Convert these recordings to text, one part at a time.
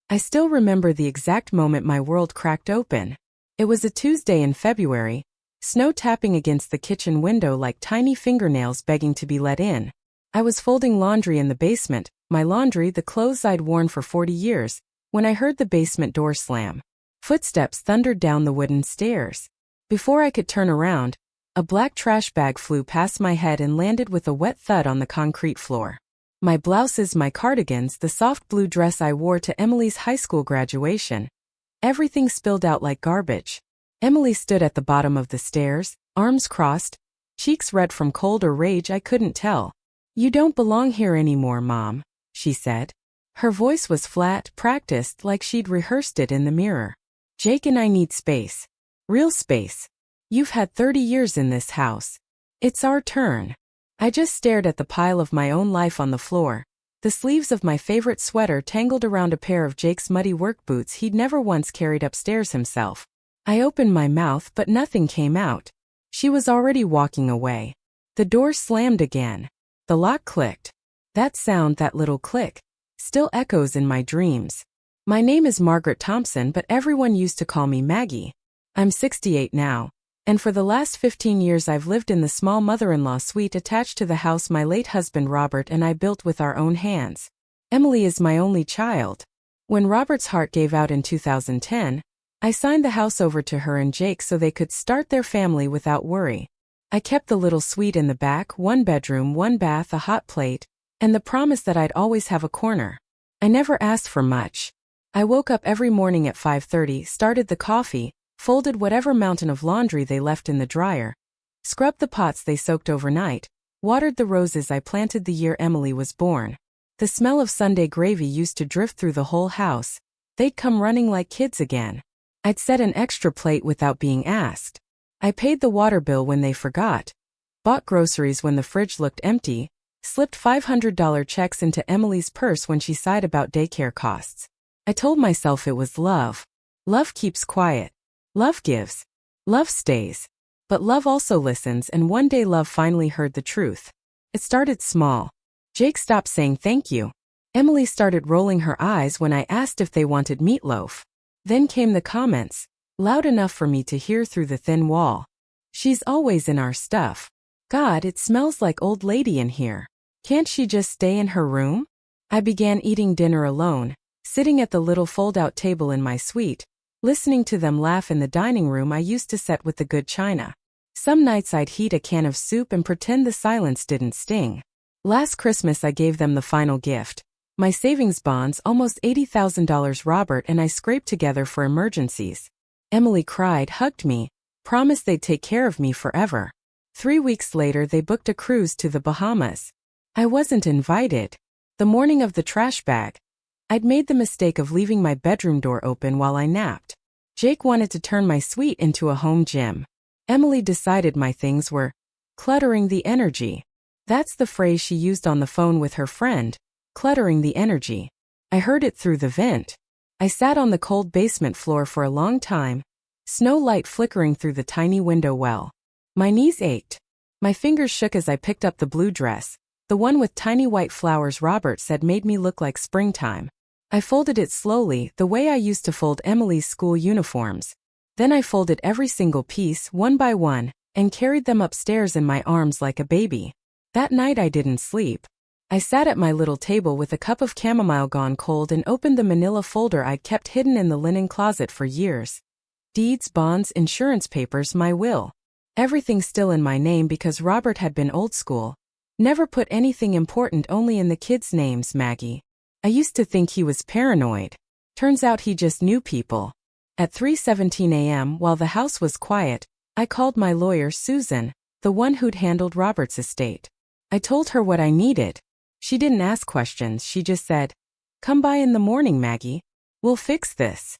I still remember the exact moment my world cracked open. It was a Tuesday in February, snow tapping against the kitchen window like tiny fingernails begging to be let in. I was folding laundry in the basement, my laundry, the clothes I'd worn for 40 years, when I heard the basement door slam. Footsteps thundered down the wooden stairs. Before I could turn around, a black trash bag flew past my head and landed with a wet thud on the concrete floor. My blouses, my cardigans, the soft blue dress I wore to Emily's high school graduation. Everything spilled out like garbage. Emily stood at the bottom of the stairs, arms crossed, cheeks red from cold or rage, I couldn't tell. "You don't belong here anymore, Mom," she said. Her voice was flat, practiced, like she'd rehearsed it in the mirror. "Jake and I need space. Real space. You've had 30 years in this house. It's our turn." I just stared at the pile of my own life on the floor, the sleeves of my favorite sweater tangled around a pair of Jake's muddy work boots he'd never once carried upstairs himself. I opened my mouth but nothing came out. She was already walking away. The door slammed again. The lock clicked. That sound, that little click, still echoes in my dreams. My name is Margaret Thompson, but everyone used to call me Maggie. I'm 68 now, and for the last 15 years I've lived in the small mother-in-law suite attached to the house my late husband Robert and I built with our own hands. Emily is my only child. When Robert's heart gave out in 2010, I signed the house over to her and Jake so they could start their family without worry. I kept the little suite in the back, 1 bedroom, 1 bath, a hot plate, and the promise that I'd always have a corner. I never asked for much. I woke up every morning at 5:30, started the coffee, folded whatever mountain of laundry they left in the dryer, scrubbed the pots they soaked overnight, watered the roses I planted the year Emily was born. The smell of Sunday gravy used to drift through the whole house. They'd come running like kids again. I'd set an extra plate without being asked. I paid the water bill when they forgot, bought groceries when the fridge looked empty, slipped $500 checks into Emily's purse when she sighed about daycare costs. I told myself it was love. Love keeps quiet. Love gives. Love stays. But love also listens, and one day love finally heard the truth. It started small. Jake stopped saying thank you. Emily started rolling her eyes when I asked if they wanted meatloaf. Then came the comments, loud enough for me to hear through the thin wall. "She's always in our stuff. God, it smells like old lady in here. Can't she just stay in her room?" I began eating dinner alone, sitting at the little fold-out table in my suite, listening to them laugh in the dining room I used to set with the good china. Some nights I'd heat a can of soup and pretend the silence didn't sting. Last Christmas I gave them the final gift. My savings bonds, almost $80,000 Robert and I scraped together for emergencies. Emily cried, hugged me, promised they'd take care of me forever. 3 weeks later they booked a cruise to the Bahamas. I wasn't invited. The morning of the trash bag, I'd made the mistake of leaving my bedroom door open while I napped. Jake wanted to turn my suite into a home gym. Emily decided my things were cluttering the energy. That's the phrase she used on the phone with her friend, cluttering the energy. I heard it through the vent. I sat on the cold basement floor for a long time, snow light flickering through the tiny window well. My knees ached. My fingers shook as I picked up the blue dress, the one with tiny white flowers Robert said made me look like springtime. I folded it slowly, the way I used to fold Emily's school uniforms. Then I folded every single piece, one by one, and carried them upstairs in my arms like a baby. That night I didn't sleep. I sat at my little table with a cup of chamomile gone cold and opened the manila folder I'd kept hidden in the linen closet for years. Deeds, bonds, insurance papers, my will. Everything still in my name because Robert had been old school. Never put anything important, only in the kids' names, Maggie. I used to think he was paranoid. Turns out he just knew people. At 3:17 a.m., while the house was quiet, I called my lawyer, Susan, the one who'd handled Robert's estate. I told her what I needed. She didn't ask questions, she just said, "Come by in the morning, Maggie. We'll fix this."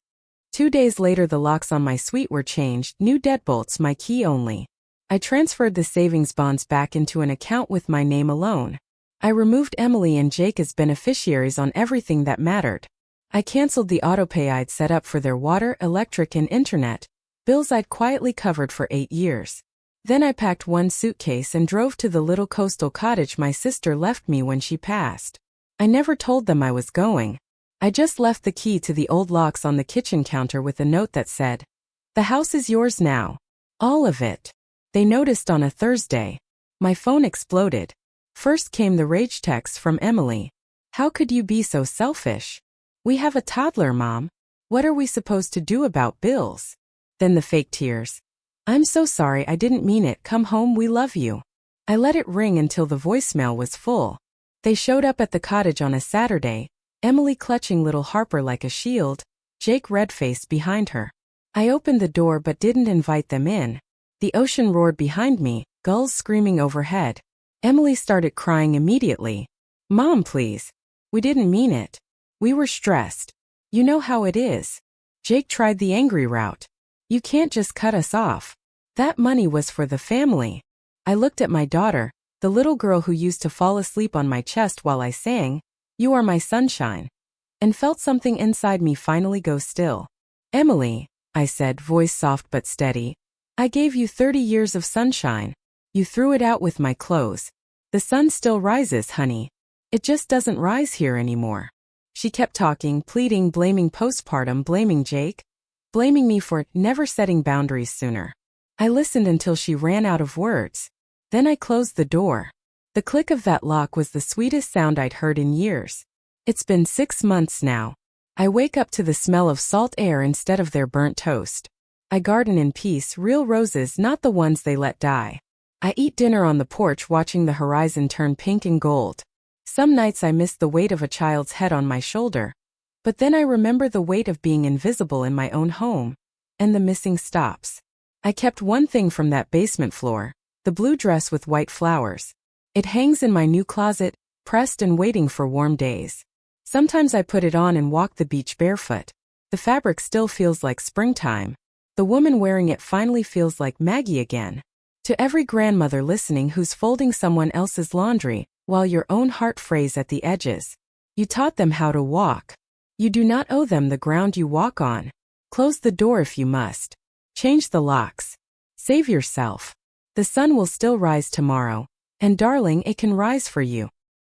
2 days later the locks on my suite were changed, new deadbolts, my key only. I transferred the savings bonds back into an account with my name alone. I removed Emily and Jake as beneficiaries on everything that mattered. I canceled the autopay I'd set up for their water, electric, and internet, bills I'd quietly covered for 8 years. Then I packed one suitcase and drove to the little coastal cottage my sister left me when she passed. I never told them I was going. I just left the key to the old locks on the kitchen counter with a note that said, "The house is yours now. All of it." They noticed on a Thursday. My phone exploded. First came the rage text from Emily. "How could you be so selfish? We have a toddler, Mom. What are we supposed to do about bills?" Then the fake tears. "I'm so sorry, I didn't mean it. Come home, we love you." I let it ring until the voicemail was full. They showed up at the cottage on a Saturday, Emily clutching little Harper like a shield, Jake red-faced behind her. I opened the door but didn't invite them in. The ocean roared behind me, gulls screaming overhead. Emily started crying immediately. "Mom, please. We didn't mean it. We were stressed. You know how it is." Jake tried the angry route. "You can't just cut us off. That money was for the family." I looked at my daughter, the little girl who used to fall asleep on my chest while I sang, "You Are My Sunshine," and felt something inside me finally go still. "Emily," I said, voice soft but steady, "I gave you 30 years of sunshine. You threw it out with my clothes. The sun still rises, honey. It just doesn't rise here anymore." She kept talking, pleading, blaming postpartum, blaming Jake, blaming me for never setting boundaries sooner. I listened until she ran out of words. Then I closed the door. The click of that lock was the sweetest sound I'd heard in years. It's been 6 months now. I wake up to the smell of salt air instead of their burnt toast. I garden in peace, real roses, not the ones they let die. I eat dinner on the porch watching the horizon turn pink and gold. Some nights I miss the weight of a child's head on my shoulder. But then I remember the weight of being invisible in my own home. And the missing stops. I kept one thing from that basement floor, the blue dress with white flowers. It hangs in my new closet, pressed and waiting for warm days. Sometimes I put it on and walk the beach barefoot. The fabric still feels like springtime. The woman wearing it finally feels like Maggie again. To every grandmother listening who's folding someone else's laundry, while your own heart frays at the edges. You taught them how to walk. You do not owe them the ground you walk on. Close the door if you must. Change the locks. Save yourself. The sun will still rise tomorrow. And darling, it can rise for you.